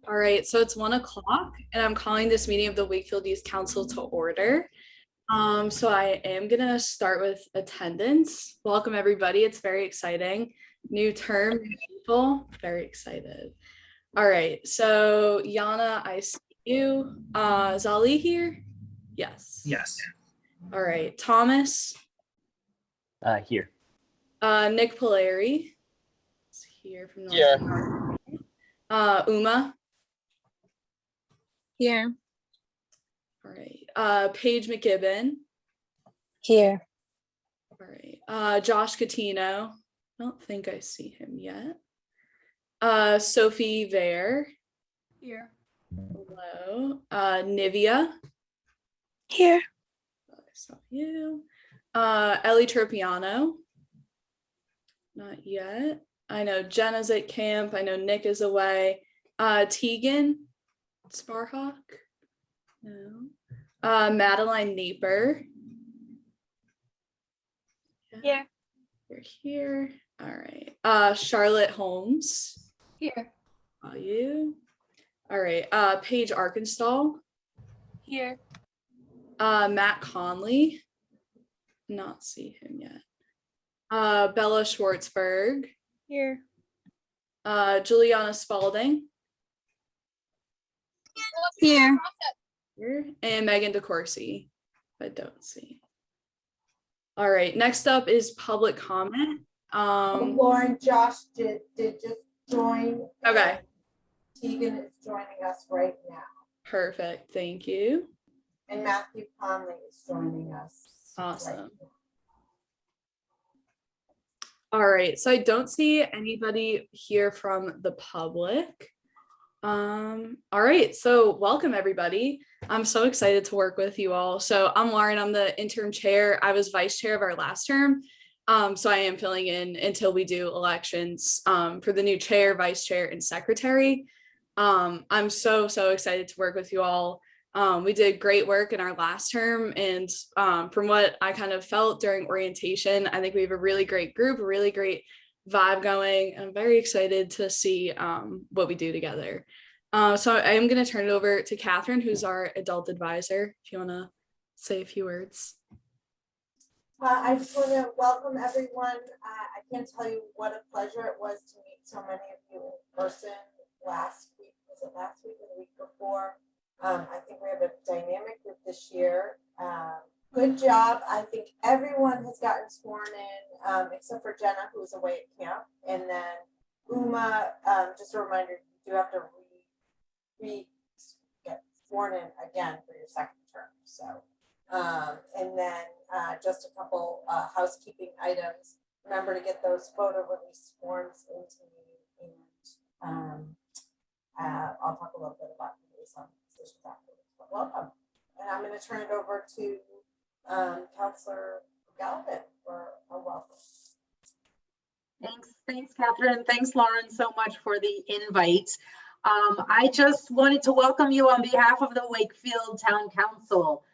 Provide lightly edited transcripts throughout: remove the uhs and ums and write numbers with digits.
All right, so it's 1 o'clock, and I'm calling this meeting of the Wakefield Youth Council to order. So I am gonna start with attendance. Welcome, everybody. It's very exciting. New term, new people. Very excited. All right, so Yana, I see you. Is Ali here? Yes. Yes. All right, Thomas. Here. Nick Polari is here from North Here. Carolina. Uma. Here. All right. Paige McKibben. Here. All right. Josh Catino. I don't think I see him yet. Sophie Vare. Here. Hello. Nivea. Here. I saw you. Ellie Tropiano. Not yet. I know Jenna's at camp. I know Nick is away. Tegan Sparhawk. No. Madeline Naper. Here. You're here. All right. Charlotte Holmes. Here. You. All right. Paige Arkansas. Here. Matt Conley. Not see him yet. Bella Schwartzberg. Here. Juliana Spalding. Here. Here. And Megan DeCourcy. I don't see. All right. Next up is public comment. Lauren, Josh did just join. Okay. Tegan is joining us right now. Perfect. Thank you. And Matthew Conley is joining us. Awesome. Right now. All right, so I don't see anybody here from the public. All right, so welcome everybody. I'm so excited to work with you all. So I'm Lauren, I'm the interim chair. I was vice chair of our last term. So I am filling in until we do elections for the new chair, vice chair, and secretary. I'm so excited to work with you all. We did great work in our last term, and from what I kind of felt during orientation, I think we have a really great group, a really great vibe going. I'm very excited to see what we do together. So I am going to turn it over to Catherine, who's our adult advisor, if you want to say a few words. I just want to welcome everyone. I can't tell you what a pleasure it was to meet so many of you in person last week. Was it last week or the week before? I think we have a dynamic group this year. Good job. I think everyone has gotten sworn in, except for Jenna, who's away at camp. And then Uma, just a reminder, you do have to get sworn in again for your second term. So, and then just a couple housekeeping items. Remember to get those photo release forms into me, and I'll talk a little bit about some decisions afterwards. But welcome, and I'm going to turn it over to Councillor Galvin for a welcome. Thanks, Catherine. Thanks, Lauren, so much for the invite. I just wanted to welcome you on behalf of the Wakefield Town Council.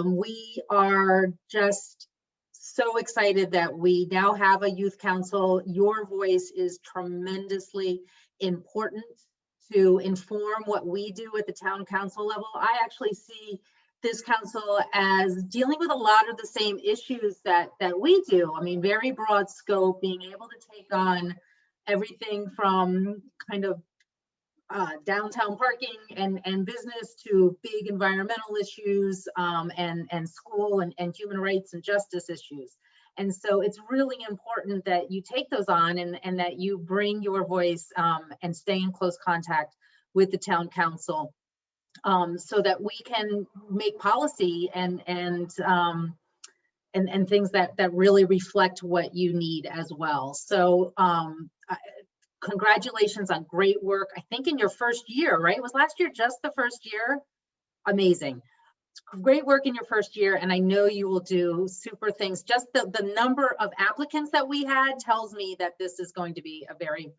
We are just so excited that we now have a youth council. Your voice is tremendously important to inform what we do at the town council level. I actually see this council as dealing with a lot of the same issues that we do. I mean, very broad scope, being able to take on everything from kind of downtown parking and business to big environmental issues and school and human rights and justice issues. And so it's really important that you take those on and that you bring your voice and stay in close contact with the town council so that we can make policy and things that really reflect what you need as well. So congratulations on great work. I think in your first year, right? Was last year just the first year? Amazing. Great work in your first year, and I know you will do super things. Just the number of applicants that we had tells me that this is going to be a very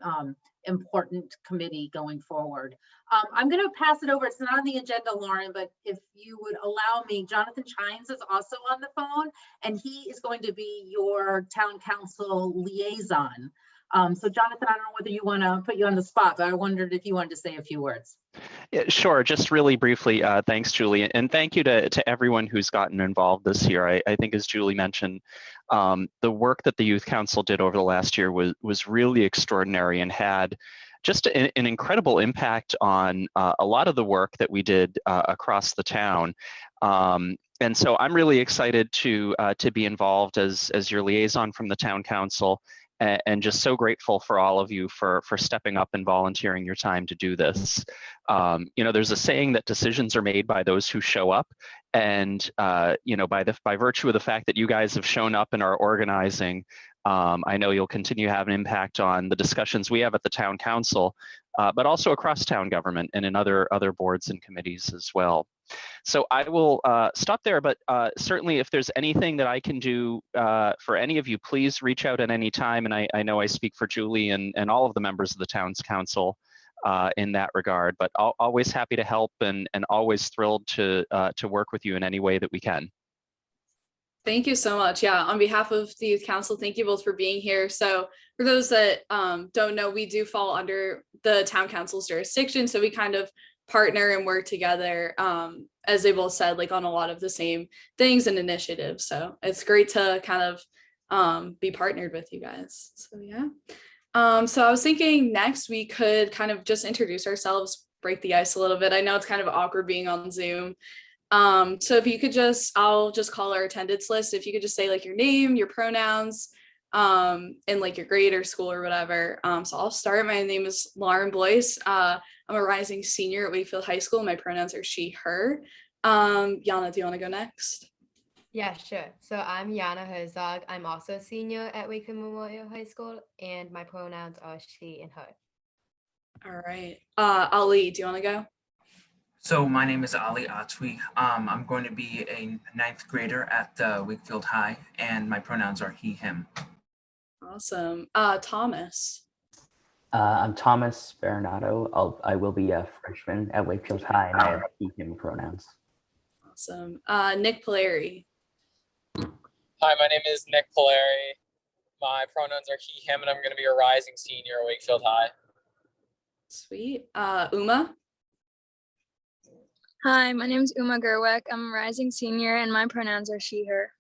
important committee going forward. I'm going to pass it over. It's not on the agenda, Lauren, but if you would allow me, Jonathan Chines is also on the phone, and he is going to be your town council liaison. So Jonathan, I don't know whether you want to put you on the spot, but I wondered if you wanted to say a few words. Yeah, sure. Just really briefly, thanks, Julie. And thank you to everyone who's gotten involved this year. I think, as Julie mentioned, the work that the Youth Council did over the last year was really extraordinary and had just an incredible impact on a lot of the work that we did across the town. And so I'm really excited to be involved as your liaison from the town council, and just so grateful for all of you for stepping up and volunteering your time to do this. You know, there's a saying that decisions are made by those who show up, and you know, by virtue of the fact that you guys have shown up and are organizing, I know you'll continue to have an impact on the discussions we have at the town council, but also across town government and in other boards and committees as well. So I will stop there, but certainly if there's anything that I can do for any of you, please reach out at any time. And I know I speak for Julie and all of the members of the town's council in that regard, but always happy to help and always thrilled to work with you in any way that we can. Thank you so much. Yeah, on behalf of the Youth Council, thank you both for being here. So for those that don't know, we do fall under the town council's jurisdiction. So we kind of partner and work together, as they both said, like on a lot of the same things and initiatives. So it's great to kind of be partnered with you guys. So yeah. So I was thinking next we could kind of just introduce ourselves, break the ice a little bit. I know it's kind of awkward being on Zoom. So if you could I'll just call our attendance list. If you could just say like your name, your pronouns, and like your grade or school or whatever. So I'll start. My name is Lauren Blois. I'm a rising senior at Wakefield High School. My pronouns are she, her. Yana, do you want to go next? Yeah, sure. So I'm Yana Herzog. I'm also a senior at Wakefield Memorial High School, and my pronouns are she and her. All right. Ali, do you want to go? So my name is Ali Atwi. I'm going to be a 9th grader at Wakefield High, and my pronouns are he, him. Awesome. Thomas. I'm Thomas Baronato. I will be a freshman at Wakefield High, and I have he, him pronouns. Awesome. Nick Polari. Hi, my name is Nick Polari. My pronouns are he, him, and I'm going to be a rising senior at Wakefield High. Sweet. Uma. Hi, my name is Uma Gerweck. I'm a rising senior and my pronouns are she, her.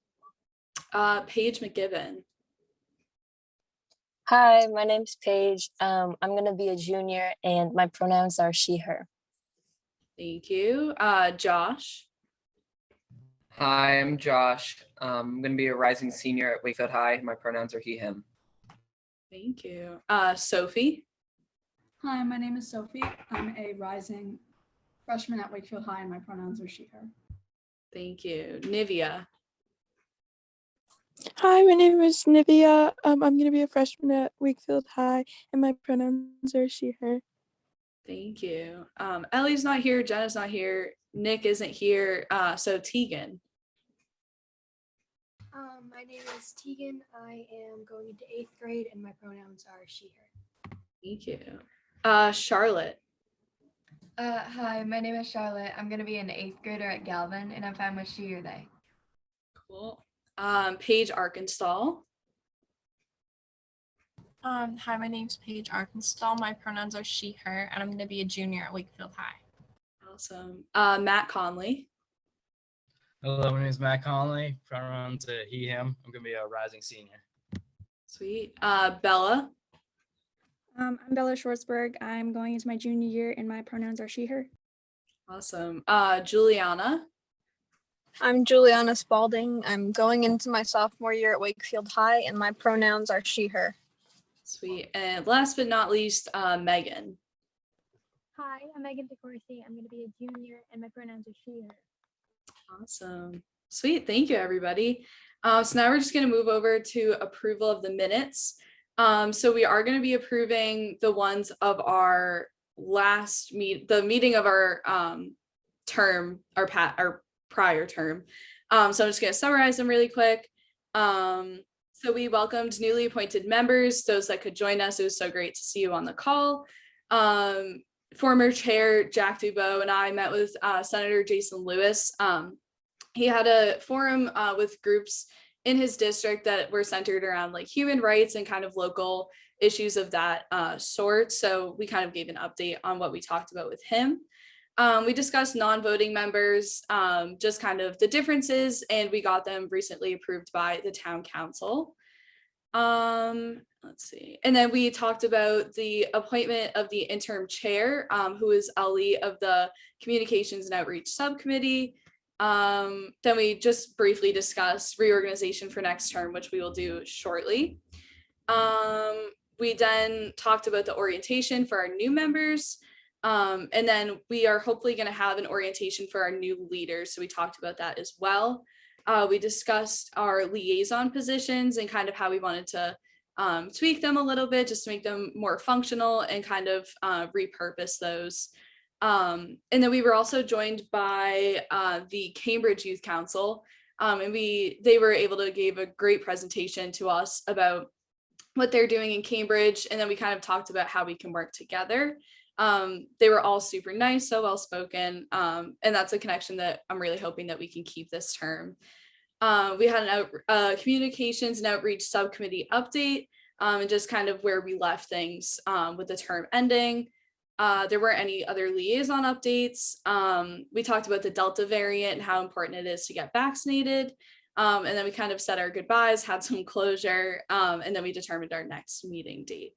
Paige McGibbon. Hi, my name's Paige. I'm going to be a junior and my pronouns are she, her. Thank you. Josh. Hi, I'm Josh. I'm going to be a rising senior at Wakefield High. My pronouns are he, him. Thank you. Sophie. Hi, my name is Sophie. I'm a rising freshman at Wakefield High and my pronouns are she, her. Thank you. Nivea. Hi, my name is Nivea. I'm going to be a freshman at Wakefield High and my pronouns are she, her. Thank you. Ellie's not here. Jenna's not here. Nick isn't here. So Tegan. My name is Tegan. I am going into 8th grade and my pronouns are she, her. Thank you. Charlotte. Hi, my name is Charlotte. I'm going to be an 8th grader at Galvin and I'm fine with she or they. Cool. Paige Arkansas. Hi, my name's Paige Arkansas. My pronouns are she, her, and I'm going to be a junior at Wakefield High. Awesome. Matt Conley. Hello, my name is Matt Conley. Pronouns he, him. I'm going to be a rising senior. Sweet. Bella. I'm Bella Schwartzberg. I'm going into my junior year and my pronouns are she, her. Awesome. Juliana. I'm Juliana Spalding. I'm going into my sophomore year at Wakefield High and my pronouns are she, her. Sweet. And last but not least, Megan. Hi, I'm Megan DeCourcy. I'm going to be a junior and my pronouns are she, her. Awesome. Sweet. Thank you, everybody. So now we're just going to move over to approval of the minutes. So we are going to be approving the ones of our last the meeting of our term, our prior term. So I'm just going to summarize them really quick. So we welcomed newly appointed members, those that could join us. It was so great to see you on the call. Former chair Jack Dubois and I met with Senator Jason Lewis. He had a forum with groups in his district that were centered around like human rights and kind of local issues of that sort. So we kind of gave an update on what we talked about with him. We discussed non-voting members, just kind of the differences, and we got them recently approved by the town council. Let's see. And then we talked about the appointment of the interim chair, who is Ali of the Communications and Outreach Subcommittee. Then we just briefly discussed reorganization for next term, which we will do shortly. We then talked about the orientation for our new members. And then we are hopefully going to have an orientation for our new leaders. So we talked about that as well. We discussed our liaison positions and kind of how we wanted to tweak them a little bit just to make them more functional and kind of repurpose those. And then we were also joined by the Cambridge Youth Council, and they were able to give a great presentation to us about what they're doing in Cambridge. And then we kind of talked about how we can work together. They were all super nice, so well spoken, and that's a connection that I'm really hoping that we can keep this term. We had a communications and outreach subcommittee update, and just kind of where we left things with the term ending. There weren't any other liaison updates. We talked about the Delta variant and how important it is to get vaccinated. And then we kind of said our goodbyes, had some closure, and then we determined our next meeting date.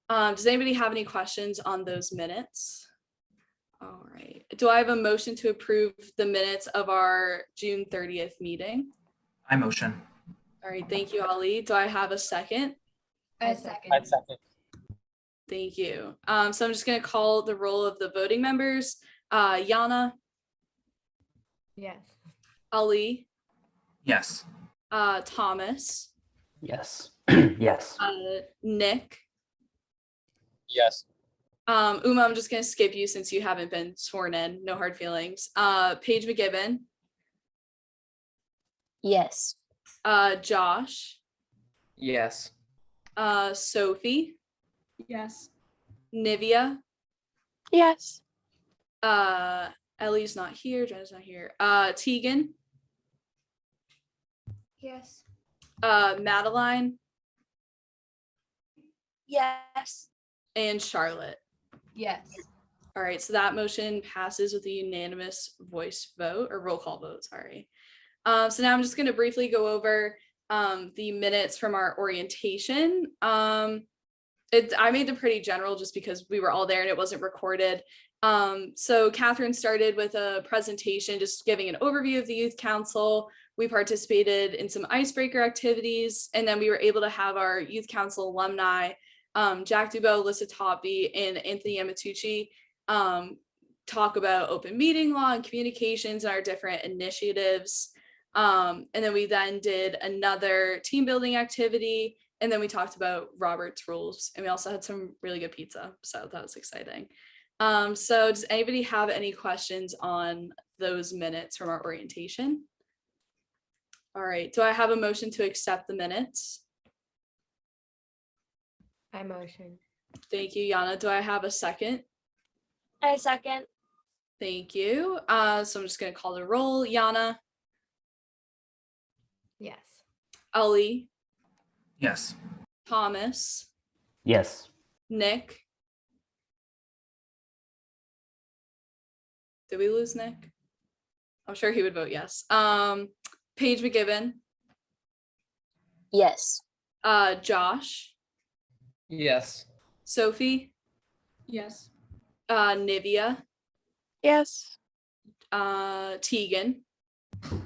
Does anybody have any questions on those minutes? All right. Do I have a motion to approve the minutes of our June 30th meeting? I motion. All right. Thank you, Ali. Do I have a second? I second. I second. Thank you. So I'm just going to call the roll of the voting members. Yana? Yes. Ali? Yes. Thomas? Yes. Yes. Nick? Yes. Uma, I'm just going to skip you since you haven't been sworn in. No hard feelings. Paige McGibbon? Yes. Josh? Yes. Sophie? Yes. Nivea? Yes. Ellie's not here. Jenna's not here. Tegan? Yes. Madeline? Yes. And Charlotte? Yes. All right, so that motion passes with a unanimous voice vote or roll call vote, sorry. So now I'm just going to briefly go over the minutes from our orientation. I made them pretty general just because we were all there and it wasn't recorded. So Catherine started with a presentation just giving an overview of the Youth Council. We participated in some icebreaker activities, and then we were able to have our Youth Council alumni, Jack Dubois, Alyssa Toppy, and Anthony Amatucci, talk about open meeting law and communications and our different initiatives. And then we then did another team building activity, and then we talked about Robert's rules, and we also had some really good pizza, so that was exciting. So does anybody have any questions on those minutes from our orientation? All right, do I have a motion to accept the minutes? I motion. Thank you, Yana. Do I have a second? I second. Thank you. So I'm just going to call the roll. Yana? Yes. Ali? Yes. Thomas? Yes. Nick? Did we lose Nick? I'm sure he would vote yes. Paige McGibbon? Yes. Josh? Yes. Sophie? Yes. Nivea? Yes. Tegan?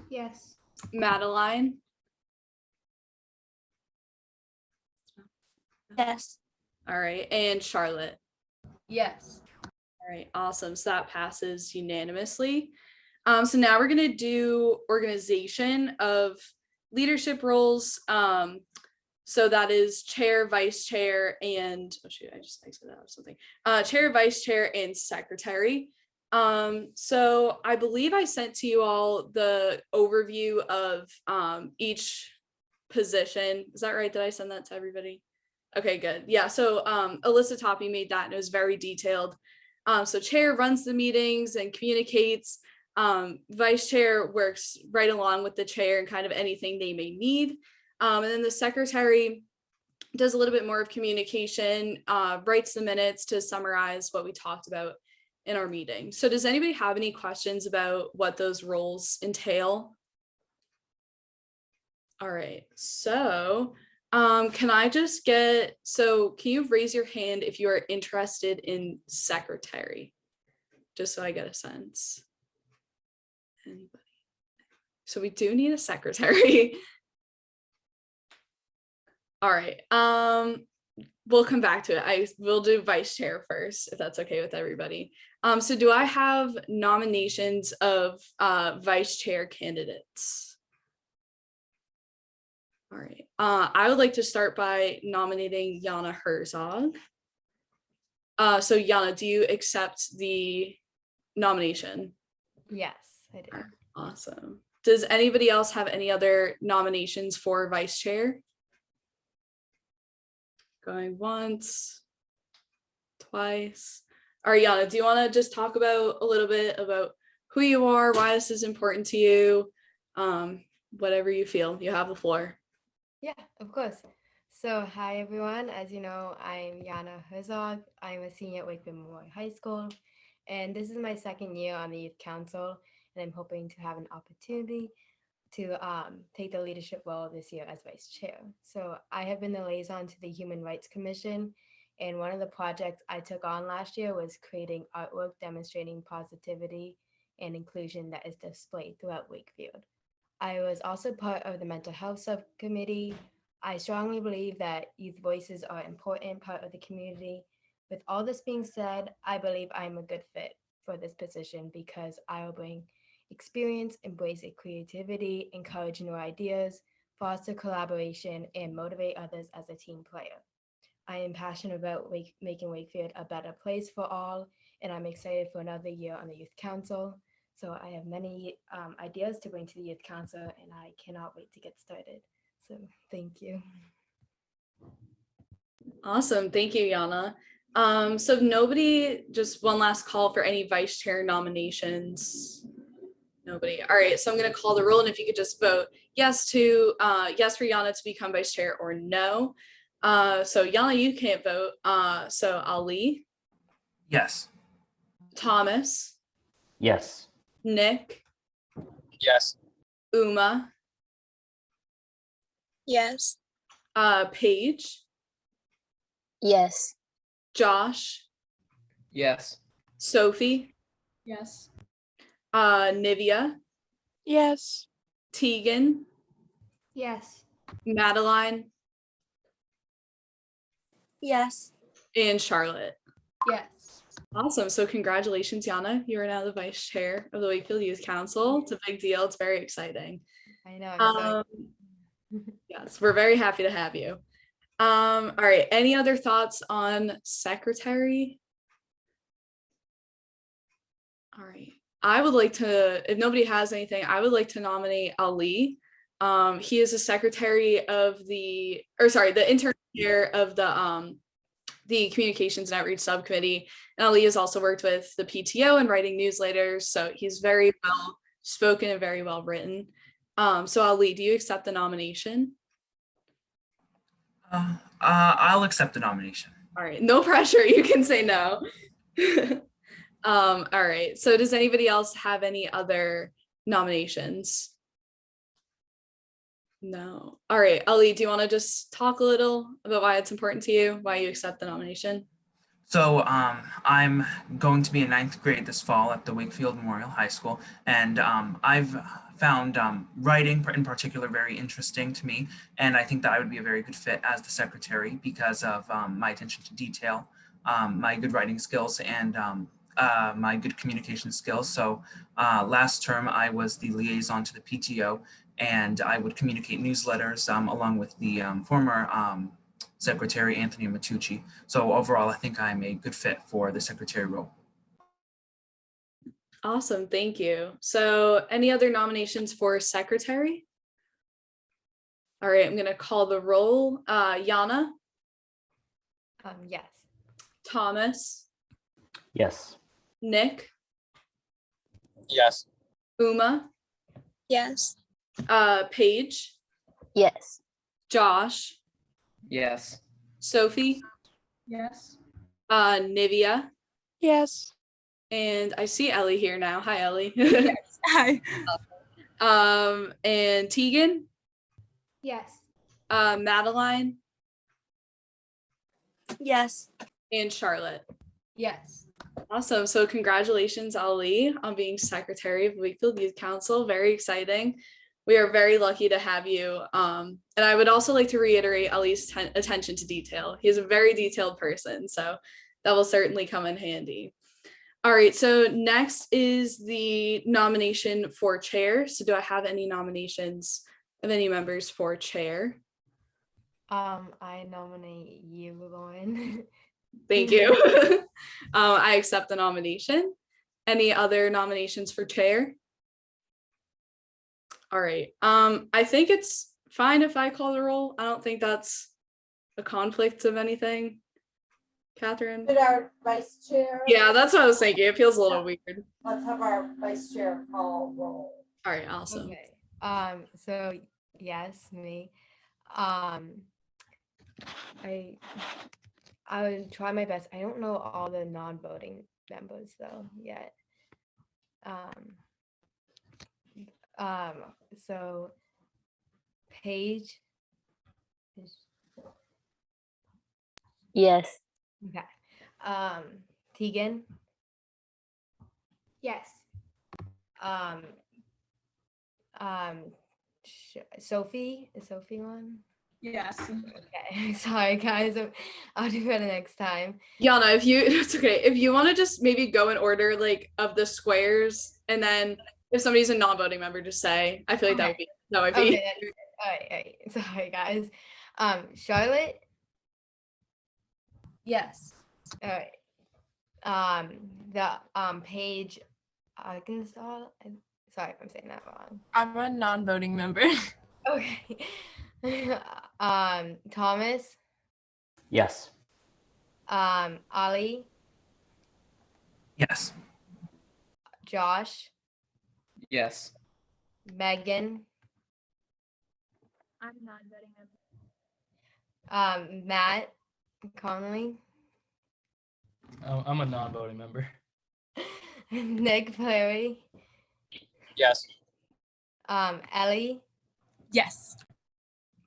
Yes. Madeline? Yes. All right, and Charlotte? Yes. All right, awesome. So that passes unanimously. So now we're going to do organization of leadership roles. So that is chair, vice chair, and oh shoot, I just exited out of something. Chair, vice chair, and secretary. So I believe I sent to you all the overview of each position. Is that right? Did I send that to everybody? Okay, good. Yeah, so Alyssa Toppy made that and it was very detailed. So chair runs the meetings and communicates. Vice chair works right along with the chair and kind of anything they may need. And then the secretary does a little bit more of communication, writes the minutes to summarize what we talked about in our meeting. So does anybody have any questions about what those roles entail? All right, so can I just get, so can you raise your hand if you are interested in secretary? Just so I get a sense. Anybody? So we do need a secretary. All right, we'll come back to it. Will do vice chair first, if that's okay with everybody. So do I have nominations of vice chair candidates? All right, I would like to start by nominating Yana Herzog. So Yana, do you accept the nomination? Yes, I do. Awesome. Does anybody else have any other nominations for vice chair? Going once, twice. Ariana, do you want to just talk about a little bit about who you are, why this is important to you? Whatever you feel, you have the floor. Yeah, of course. So hi everyone, as you know, I'm Yana Herzog. I'm a senior at Wakefield Memorial High School, and this is my second year on the Youth Council, and I'm hoping to have an opportunity to take the leadership role this year as vice chair. So I have been the liaison to the Human Rights Commission, and one of the projects I took on last year was creating artwork demonstrating positivity and inclusion that is displayed throughout Wakefield. I was also part of the mental health subcommittee. I strongly believe that youth voices are an important part of the community. With all this being said, I believe I'm a good fit for this position because I will bring experience, embrace creativity, encourage new ideas, foster collaboration, and motivate others as a team player. I am passionate about making Wakefield a better place for all, and I'm excited for another year on the Youth Council. So I have many ideas to bring to the Youth Council, and I cannot wait to get started. So thank you. Awesome. Thank you, Yana. So nobody, just one last call for any vice chair nominations. Nobody. All right, so I'm going to call the roll, and if you could just vote yes to yes for Yana to become vice chair or no. So Yana, you can't vote. So Ali. Yes. Thomas. Yes. Nick. Yes. Uma. Yes. Paige. Yes. Josh. Yes. Sophie. Yes. Nivea. Yes. Tegan. Yes. Madeline. Yes. And Charlotte. Yes. Awesome. So congratulations, Yana. You are now the vice chair of the Wakefield Youth Council. It's a big deal. It's very exciting. I know. I'm sorry. Yes, we're very happy to have you. All right. Any other thoughts on secretary? All right. I would like to, if nobody has anything, I would like to nominate Ali. He is the secretary of the intern chair of the communications and outreach subcommittee. And Ali has also worked with the PTO and writing newsletters. So he's very well spoken and very well written. So Ali, do you accept the nomination? I'll accept the nomination. All right, no pressure. You can say no. All right. So does anybody else have any other nominations? No. All right, Ali, do you want to just talk a little about why it's important to you, why you accept the nomination? So I'm going to be in 9th grade this fall at the Wakefield Memorial High School, and I've found writing in particular very interesting to me, and I think that I would be a very good fit as the secretary because of my attention to detail, my good writing skills, and my good communication skills. So last term I was the liaison to the PTO, and I would communicate newsletters along with the former Secretary Anthony Matucci. So overall, I think I'm a good fit for the secretary role. Awesome, thank you. So any other nominations for secretary? All right, I'm gonna call the roll. Yana, Yes. Thomas, Yes. Nick, Yes. Uma, Yes. Paige, Yes. Josh, Yes. Sophie, Yes. Nivea, Yes. and I see Ellie here now. Hi, Ellie. Hi. And Tegan, Yes. Madeline, Yes. and Charlotte. Yes. Awesome. So congratulations, Ali, on being secretary of Wakefield Youth Council. Very exciting. We are very lucky to have you. And I would also like to reiterate Ali's attention to detail. He is a very detailed person, so that will certainly come in handy. All right, so next is the nomination for chair. So do I have any nominations of any members for chair? I nominate you, Lauren. Thank you. I accept the nomination. Any other nominations for chair? All right. I think it's fine if I call the roll. I don't think that's a conflict of anything. Catherine? Did our vice chair? Yeah, that's what I was thinking. It feels a little weird. Let's have our vice chair call roll. All right, awesome. Okay. So yes, me. I would try my best. I don't know all the non-voting members though yet. So Paige. Yes. Okay. Tegan. Yes. Sophie. Is Sophie on? Yes. Okay. Sorry, guys. I'll do better next time. Yana, if you, it's okay. If you want to just maybe go in order like of the squares, and then if somebody's a non-voting member, just say. I feel like that would be. Okay. All right. Sorry, guys. Charlotte. Yes. All right. The Paige Arkansas. Sorry if I'm saying that wrong. I'm a non-voting member. Okay. Thomas. Yes. Ali. Yes. Josh. Yes. Megan. I'm not voting member. Matt Connolly. I'm a non-voting member. Nick Perry. Yes. Ellie. Yes.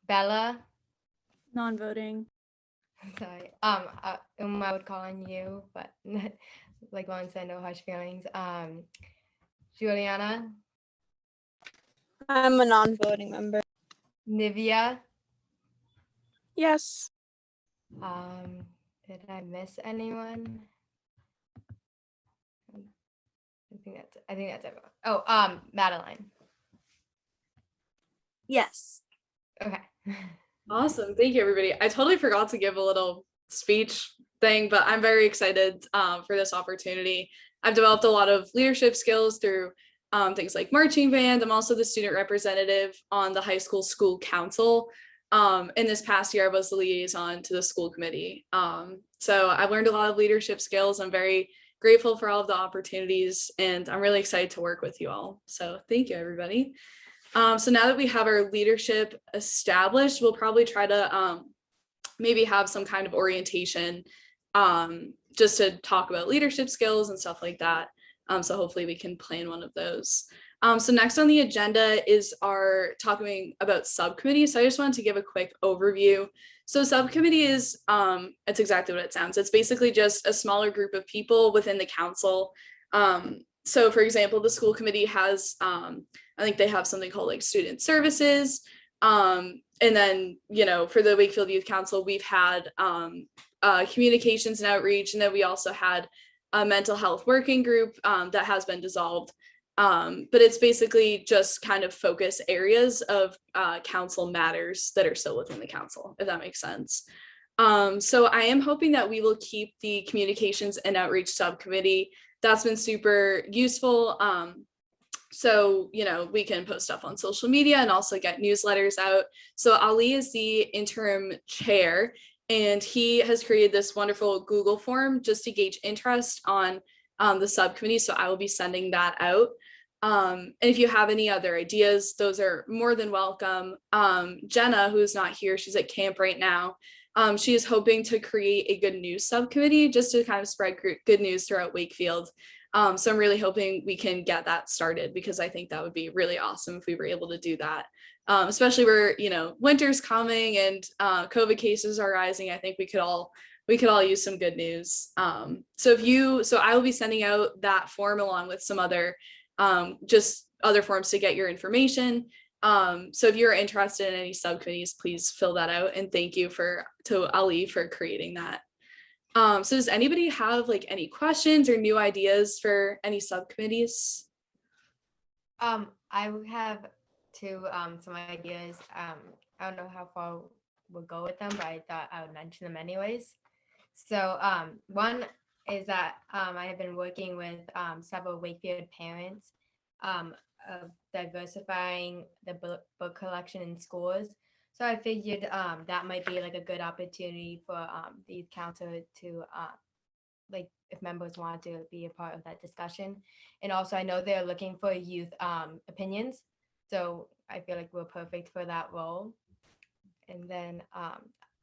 Bella. Non-voting. Sorry. I would call on you, but like Lauren said, no harsh feelings. Juliana. I'm a non-voting member. Nivea. Yes. Did I miss anyone? I think that's everyone. Oh, Madeline. Yes. Okay. Awesome. Thank you, everybody. I totally forgot to give a little speech thing, but I'm very excited for this opportunity. I've developed a lot of leadership skills through things like marching band. I'm also the student representative on the high school council. In this past year, I was the liaison to the school committee. So I've learned a lot of leadership skills. I'm very grateful for all of the opportunities, and I'm really excited to work with you all. So thank you, everybody. So now that we have our leadership established, we'll probably try to maybe have some kind of orientation just to talk about leadership skills and stuff like that. So hopefully we can plan one of those. So next on the agenda is our talking about subcommittees. So I just wanted to give a quick overview. So subcommittee is, it's exactly what it sounds. It's basically just a smaller group of people within the council. So for example, the school committee has, I think they have something called like student services. And then, for the Wakefield Youth Council, we've had communications and outreach. And then we also had a mental health working group that has been dissolved. But it's basically just kind of focus areas of council matters that are still within the council, if that makes sense. So I am hoping that we will keep the communications and outreach subcommittee. That's been super useful. So, we can post stuff on social media and also get newsletters out. So Ali is the interim chair, and he has created this wonderful Google form just to gauge interest on the subcommittee. So I will be sending that out. And if you have any other ideas, those are more than welcome. Jenna, who's not here, she's at camp right now. She is hoping to create a good news subcommittee just to kind of spread good news throughout Wakefield. So I'm really hoping we can get that started, because I think that would be really awesome if we were able to do that. Especially where, winter's coming and COVID cases are rising. I think we could all use some good news. So I will be sending out that form along with some other just other forms to get your information. So if you're interested in any subcommittees, please fill that out. And thank you to Ali for creating that. So does anybody have like any questions or new ideas for any subcommittees? I would have some ideas. I don't know how far we'll go with them, but I thought I would mention them anyways. So one is that I have been working with several Wakefield parents of diversifying the book collection in schools. So I figured that might be like a good opportunity for the youth council to like if members want to be a part of that discussion. And also I know they're looking for youth opinions. So I feel like we're perfect for that role. And then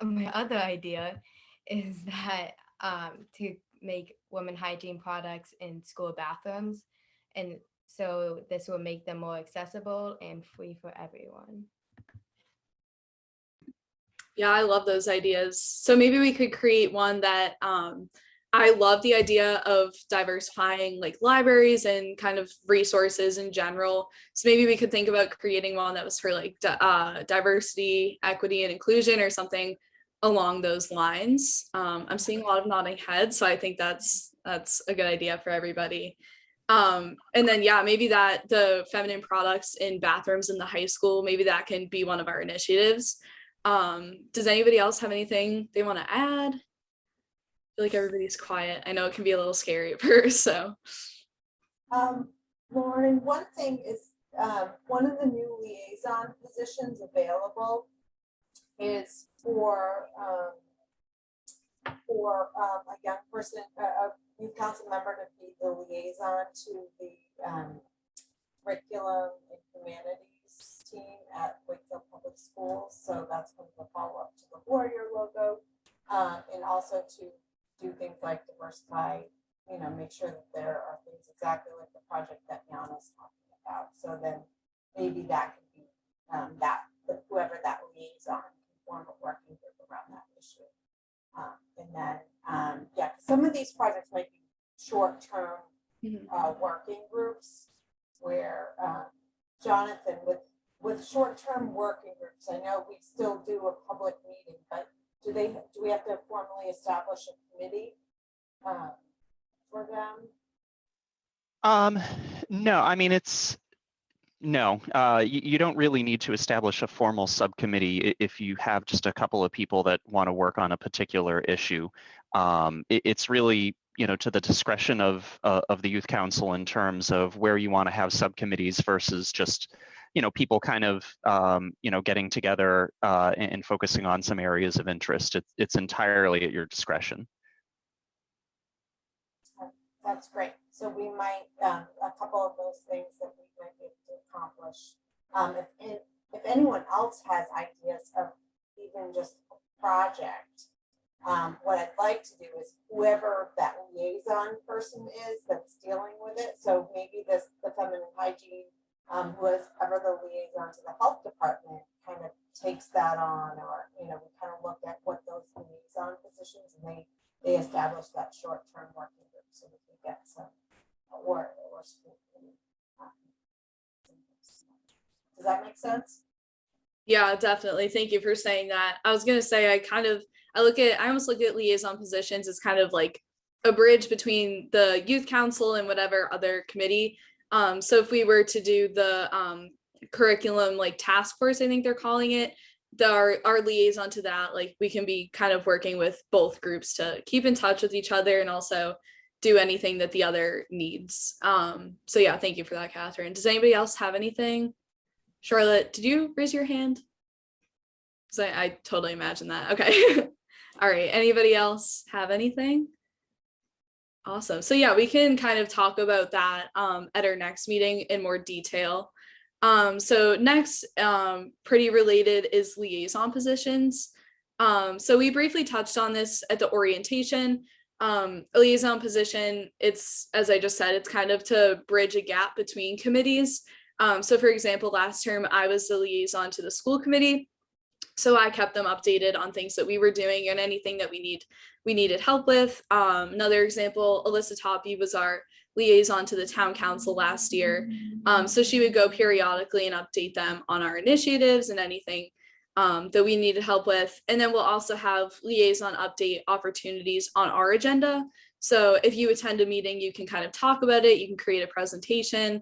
my other idea is that to make women hygiene products in school bathrooms. And so this will make them more accessible and free for everyone. Yeah, I love those ideas. So maybe we could create one that I love the idea of diversifying like libraries and kind of resources in general. So maybe we could think about creating one that was for like diversity, equity, and inclusion, or something along those lines. I'm seeing a lot of nodding heads, so I think that's a good idea for everybody. And then maybe that the feminine products in bathrooms in the high school, maybe that can be one of our initiatives. Does anybody else have anything they want to add? I feel like everybody's quiet. I know it can be a little scary at first, so. Lauren, one thing is one of the new liaison positions available is for a young person, a youth council member to be the liaison to the curriculum and humanities team at Wakefield Public Schools. So that's going to follow up to the Warrior logo, and also to do things like diversify, make sure that there are things exactly like the project that Jana's talking about. So then maybe that could be whoever that liaison can form a working group around that issue. And then, some of these projects might be short-term working groups where Jonathan, with short-term working groups, I know we still do a public meeting, but do we have to formally establish a committee for them? No, I mean, you don't really need to establish a formal subcommittee if you have just a couple of people that want to work on a particular issue. It's really, to the discretion of the youth council in terms of where you want to have subcommittees versus just, people kind of, getting together and focusing on some areas of interest. It's entirely at your discretion. That's great. So we might, a couple of those things that we might be able to accomplish. If anyone else has ideas of even just a project, what I'd like to do is whoever that liaison person is that's dealing with it. So maybe the feminine hygiene, who is ever the liaison to the health department, kind of takes that on, or we kind of look at what those liaison positions, and they establish that short-term working group so we can get some or does that make sense? Yeah, definitely. Thank you for saying that. I was gonna say I almost look at liaison positions as kind of like a bridge between the youth council and whatever other committee. So if we were to do the curriculum like task force, I think they're calling it, our liaison to that, like we can be kind of working with both groups to keep in touch with each other and also do anything that the other needs. So yeah, thank you for that, Catherine. Does anybody else have anything? Charlotte, did you raise your hand? Because I totally imagine that. Okay. All right. Anybody else have anything? Awesome. So yeah, we can kind of talk about that at our next meeting in more detail. So next, pretty related is liaison positions. So we briefly touched on this at the orientation. A liaison position, it's, as I just said, it's kind of to bridge a gap between committees. So for example, last term, I was the liaison to the school committee. So I kept them updated on things that we were doing and anything that we needed help with. Another example, Alyssa Toppy was our liaison to the town council last year. So she would go periodically and update them on our initiatives and anything that we needed help with. And then we'll also have liaison update opportunities on our agenda. So if you attend a meeting, you can kind of talk about it, you can create a presentation,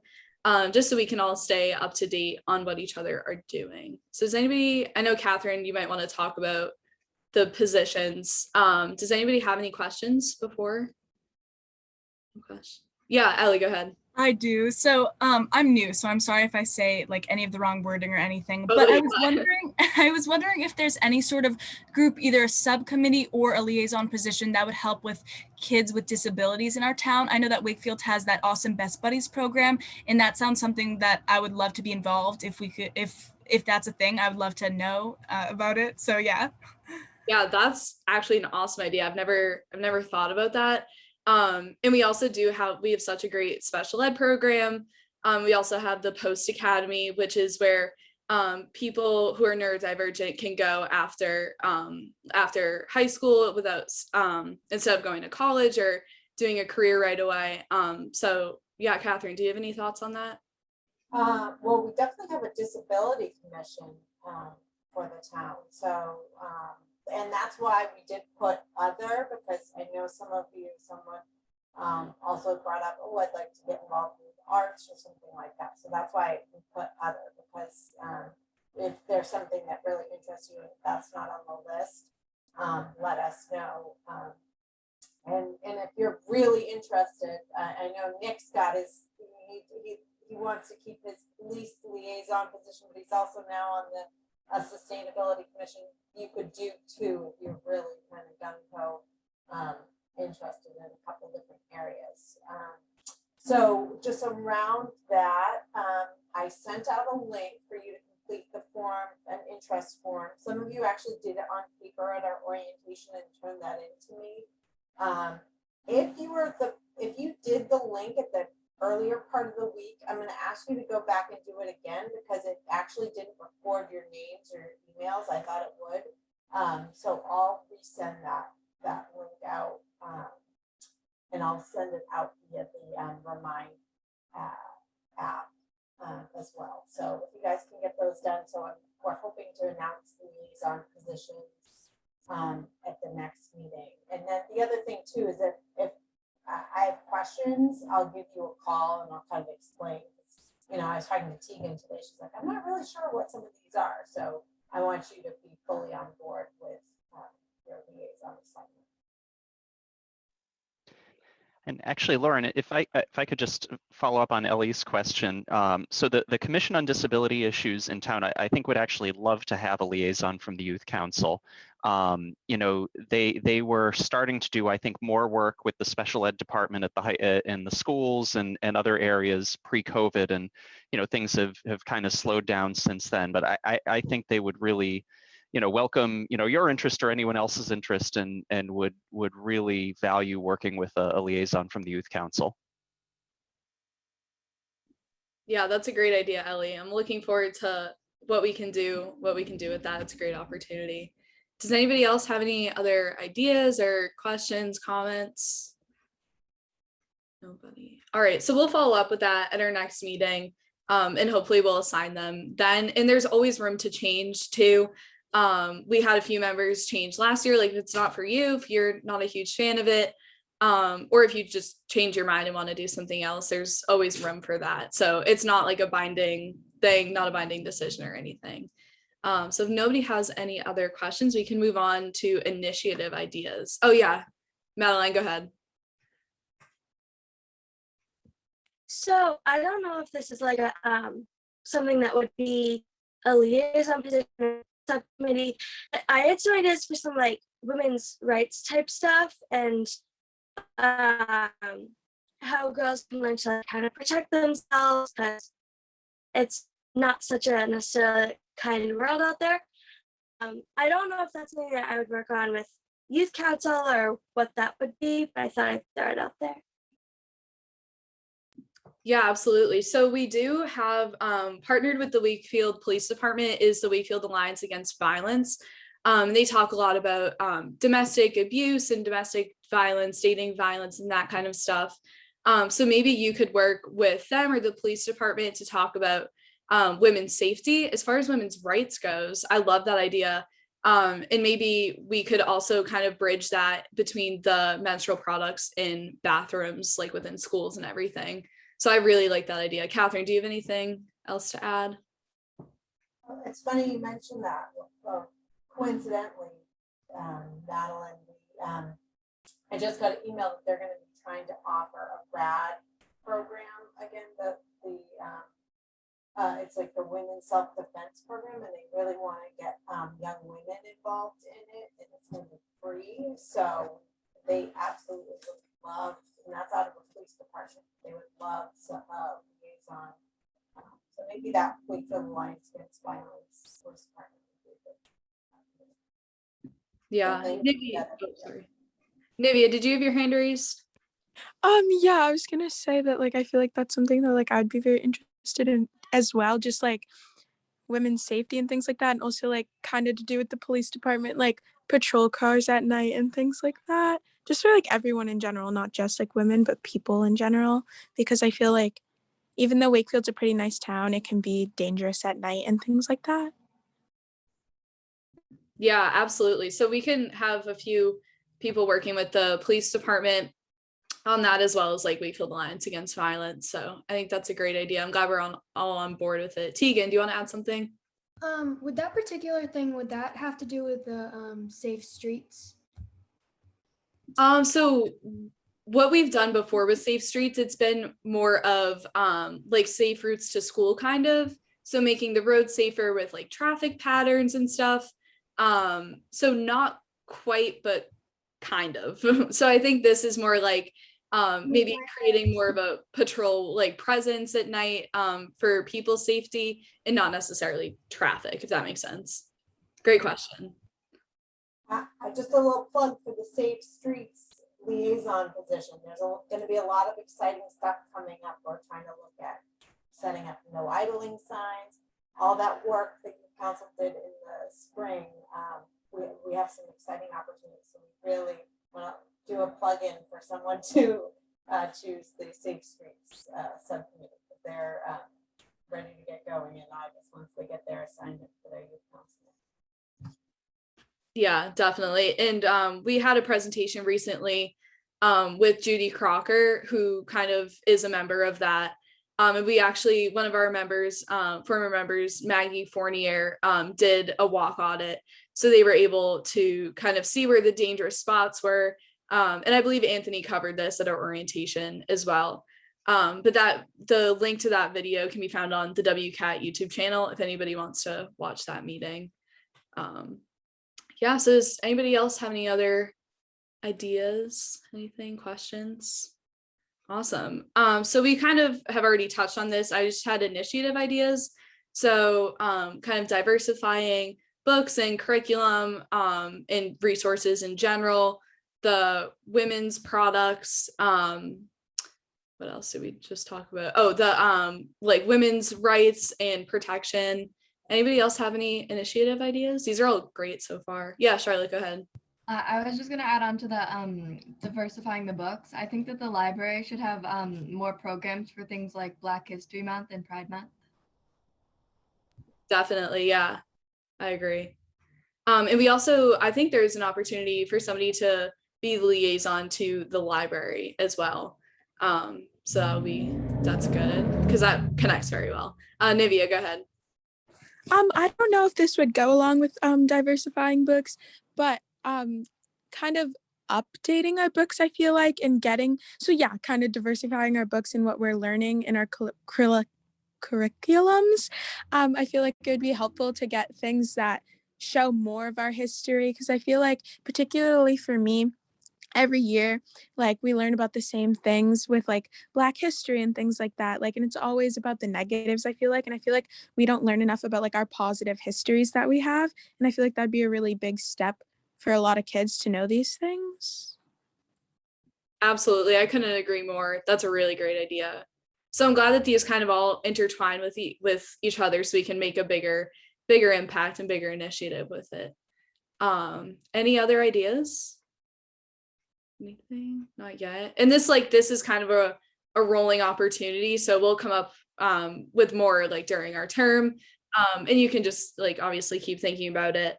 just so we can all stay up to date on what each other are doing. So does anybody, I know Catherine, you might want to talk about the positions. Does anybody have any questions before? Yeah, Ellie, go ahead. I do. So I'm new, so I'm sorry if I say like any of the wrong wording or anything, but I was wondering if there's any sort of group, either a subcommittee or a liaison position that would help with kids with disabilities in our town. I know that Wakefield has that awesome Best Buddies program, and that sounds something that I would love to be involved if we could, if that's a thing, I would love to know about it. So yeah. Yeah, that's actually an awesome idea. I've never thought about that. And we also we have such a great special ed program. We also have the Post Academy, which is where people who are neurodivergent can go after high school without instead of going to college or doing a career right away. So yeah, Catherine, do you have any thoughts on that? Well, we definitely have a disability commission for the town. So and that's why we did put other, because I know someone also brought up, oh, I'd like to get involved with arts or something like that. So that's why we put other, because if there's something that really interests you, if that's not on the list, let us know. And if you're really interested, I know Nick's got he wants to keep his police liaison position, but he's also now on the sustainability commission. You could do too if you're really kind of gung-ho interested in a couple different areas. So just around that, I sent out a link for you to complete the form, an interest form. Some of you actually did it on paper at our orientation and turned that in to me. If you did the link at the earlier part of the week, I'm going to ask you to go back and do it again, because it actually didn't record your names or your emails. I thought it would. So I'll resend that link out, and I'll send it out via the Remind app as well. So if you guys can get those done, so we're hoping to announce the liaison positions at the next meeting. And then the other thing too is that if I have questions, I'll give you a call and I'll kind of explain. You know, I was talking to Tegan today. She's like, I'm not really sure what some of these are. So I want you to be fully on board with your liaison assignment. And actually, Lauren, if I could just follow up on Ellie's question. So the Commission on Disability Issues in town, I think would actually love to have a liaison from the Youth Council. You know, they were starting to do, I think, more work with the special ed department at in the schools and other areas pre-COVID, and you know, things have kind of slowed down since then. But I think they would really, you know, welcome, you know, your interest or anyone else's interest, and would really value working with a liaison from the Youth Council. Yeah, that's a great idea, Ellie. I'm looking forward to what we can do with that. It's a great opportunity. Does anybody else have any other ideas or questions, comments? Nobody. All right, so we'll follow up with that at our next meeting, and hopefully we'll assign them then. And there's always room to change too. We had a few members change last year. Like, if it's not for you, if you're not a huge fan of it, or if you just change your mind and want to do something else, there's always room for that. So it's not like a binding thing, not a binding decision or anything. So if nobody has any other questions, we can move on to initiative ideas. Oh yeah, Madeline, go ahead. So I don't know if this is like a something that would be a liaison position or subcommittee. I had some ideas for some like women's rights type stuff and how girls can learn to like, kind of protect themselves because it's not such a necessarily kind world out there. I don't know if that's something that I would work on with youth council or what that would be, but I thought I'd throw it out there. Yeah, absolutely. So we do have partnered with the Wakefield Police Department is the Wakefield Alliance Against Violence. They talk a lot about domestic abuse and domestic violence, dating violence, and that kind of stuff. So maybe you could work with them or the police department to talk about women's safety. As far as women's rights goes, I love that idea. And maybe we could also kind of bridge that between the menstrual products in bathrooms, like within schools and everything. So I really like that idea. Catherine, do you have anything else to add? It's funny you mentioned that. Well, coincidentally, Madeline, I just got an email that they're going to be trying to offer a RAD program again. It's like the Women's Self-Defense Program, and they really want to get young women involved in it, and it's going to be free. So they absolutely would love, and that's out of the police department. They would love some liaison. So maybe that Wakefield Alliance Against Violence police department. Yeah. Nivea, did you have your hand raised? Yeah, I was gonna say that like I feel like that's something that like I'd be very interested in as well, just like women's safety and things like that, and also like kind of to do with the police department, like patrol cars at night and things like that. Just for like everyone in general, not just like women, but people in general, because I feel like even though Wakefield's a pretty nice town, it can be dangerous at night and things like that. Yeah, absolutely. So we can have a few people working with the police department on that, as well as like Wakefield Alliance Against Violence. So I think that's a great idea. I'm glad we're all on board with it. Tegan, do you want to add something? With that particular thing, would that have to do with the safe streets? So what we've done before with Safe Streets, it's been more of like safe routes to school kind of. So making the road safer with like traffic patterns and stuff. So not quite, but kind of. So I think this is more like maybe creating more of a patrol like presence at night for people's safety and not necessarily traffic, if that makes sense. Great question. Just a little plug for the Safe Streets liaison position. There's going to be a lot of exciting stuff coming up. We're trying to look at setting up no idling signs, all that work that the council did in the spring. We have some exciting opportunities. So we really want to do a plug-in for someone to choose the Safe Streets subcommittee. They're ready to get going in August once they get their assignment for their youth council. Yeah, definitely. And we had a presentation recently with Judy Crocker, who kind of is a member of that. And we actually, one of our members, former members, Maggie Fournier, did a walk audit. So they were able to kind of see where the dangerous spots were. And I believe Anthony covered this at our orientation as well. But the link to that video can be found on the WCAT YouTube channel if anybody wants to watch that meeting. Yeah, so does anybody else have any other ideas, anything, questions? Awesome. So we kind of have already touched on this. I just had initiative ideas. So kind of diversifying books and curriculum and resources in general, the women's products. What else did we just talk about? Oh, the like women's rights and protection. Anybody else have any initiative ideas? These are all great so far. Yeah, Charlotte, go ahead. I was just going to add on to the diversifying the books. I think that the library should have more programs for things like Black History Month and Pride Month. Definitely, yeah, I agree. And we also, I think there's an opportunity for somebody to be the liaison to the library as well. So that's good because that connects very well. Nivea, go ahead. I don't know if this would go along with diversifying books, but kind of updating our books, I feel like, and kind of diversifying our books and what we're learning in our curriculums. I feel like it would be helpful to get things that show more of our history, because I feel like, particularly for me, every year, like, we learn about the same things with like Black history and things like that, like, and it's always about the negatives, I feel like, and I feel like we don't learn enough about like our positive histories that we have, and I feel like that'd be a really big step for a lot of kids to know these things. Absolutely, I couldn't agree more. That's a really great idea. So I'm glad that these kind of all intertwine with each other, so we can make a bigger impact and bigger initiative with it. Any other ideas? Anything? Not yet. And this is kind of a rolling opportunity, so we'll come up with more like during our term, and you can just like obviously keep thinking about it.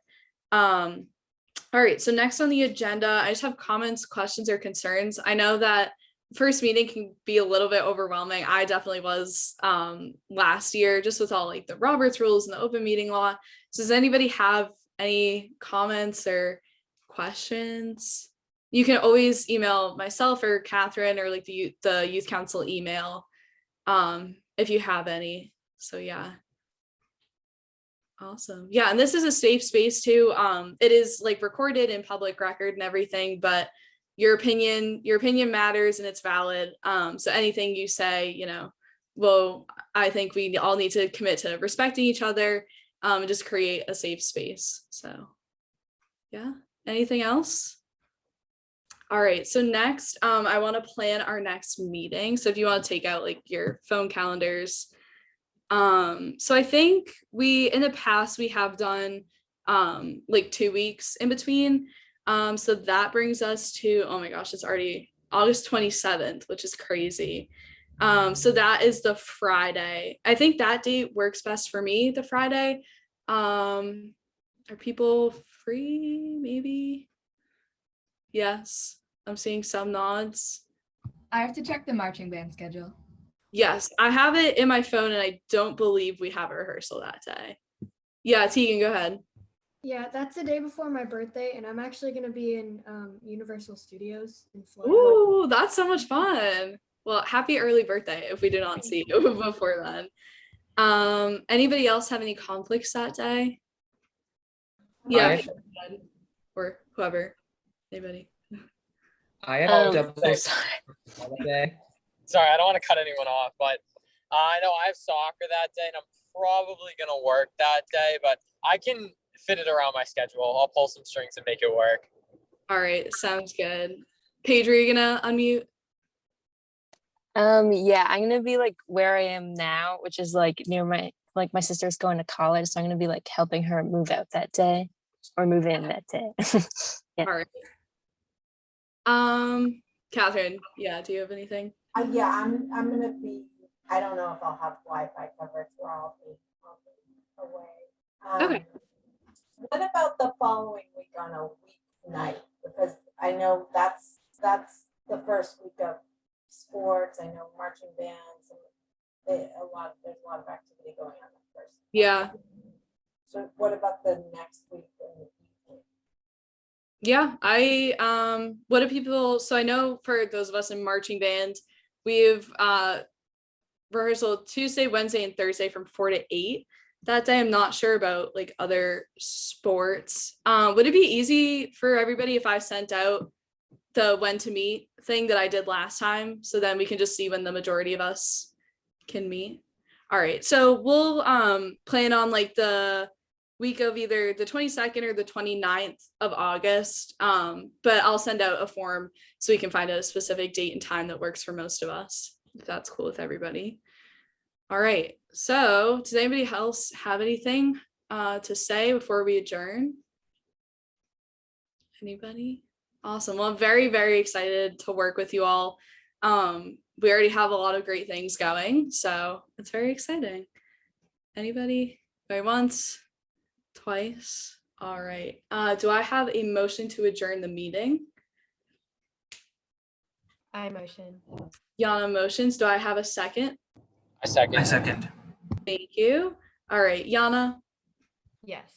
All right, so next on the agenda, I just have comments, questions, or concerns. I know that first meeting can be a little bit overwhelming. I definitely was last year, just with all like the Roberts rules and the open meeting law. So does anybody have any comments or questions? You can always email myself or Catherine or like the youth council email if you have any. So yeah. Awesome. Yeah, and this is a safe space too. It is like recorded in public record and everything, but your opinion matters and it's valid. So anything you say, well, I think we all need to commit to respecting each other, and just create a safe space. So yeah, anything else? All right, so next, I want to plan our next meeting. So if you want to take out like your phone calendars. So I think in the past we have done like 2 weeks in between. So that brings us to, oh my gosh, it's already August 27th, which is crazy. So that is the Friday. I think that date works best for me, the Friday. Are people free? Maybe? Yes, I'm seeing some nods. I have to check the marching band schedule. Yes, I have it in my phone and I don't believe we have a rehearsal that day. Yeah, Tegan, go ahead. Yeah, that's the day before my birthday, and I'm actually going to be in Universal Studios in Florida. Ooh, that's so much fun. Well, happy early birthday if we do not see you before then. Anybody else have any conflicts that day? Yeah, or whoever. Anybody? I have double day. Sorry, I don't want to cut anyone off, but I know I have soccer that day and I'm probably going to work that day, but I can fit it around my schedule. I'll pull some strings and make it work. All right, sounds good. Paige, are you going to unmute? Yeah, I'm going to be like where I am now, which is like near my sister's going to college. So I'm going to be like helping her move out that day or move in that day. Yeah. All right. Catherine, yeah, do you have anything? Yeah, I'm gonna be. I don't know if I'll have Wi-Fi coverage where I'll be away. Okay. What about the following week on a weeknight? Because I know that's the first week of sports. I know marching bands and there's a lot of activity going on that first. Yeah. So what about the next week? Yeah, what do people, so I know for those of us in marching band, we've rehearsal Tuesday, Wednesday, and Thursday from 4 to 8 that day. I'm not sure about like other sports. Would it be easy for everybody if I sent out the when to meet thing that I did last time, so then we can just see when the majority of us can meet? All right, so we'll plan on like the week of either the 22nd or the 29th of August, but I'll send out a form so we can find a specific date and time that works for most of us, if that's cool with everybody. All right, so does anybody else have anything to say before we adjourn? Anybody? Awesome. Well, I'm very, very excited to work with you all. We already have a lot of great things going, so it's very exciting. Anybody? Going once? Twice? All right. Do I have a motion to adjourn the meeting? I motion. Yana motions. Do I have a second? I second. I second. Thank you. All right. Yana? Yes.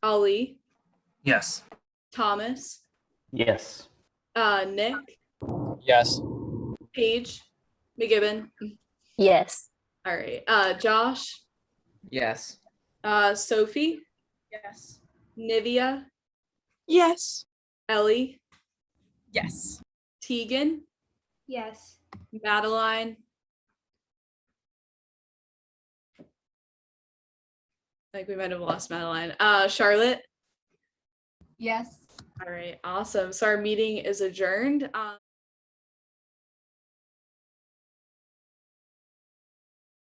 Ali? Yes. Thomas? Yes. Nick, Yes. Paige, McGibbon. Yes. All right. Josh, Yes. Sophie, Yes. Nivea, Yes. Ellie, Yes. Tegan, Yes. Madeline, I think we might have lost Madeline. Charlotte. Yes. All right, awesome. So our meeting is adjourned.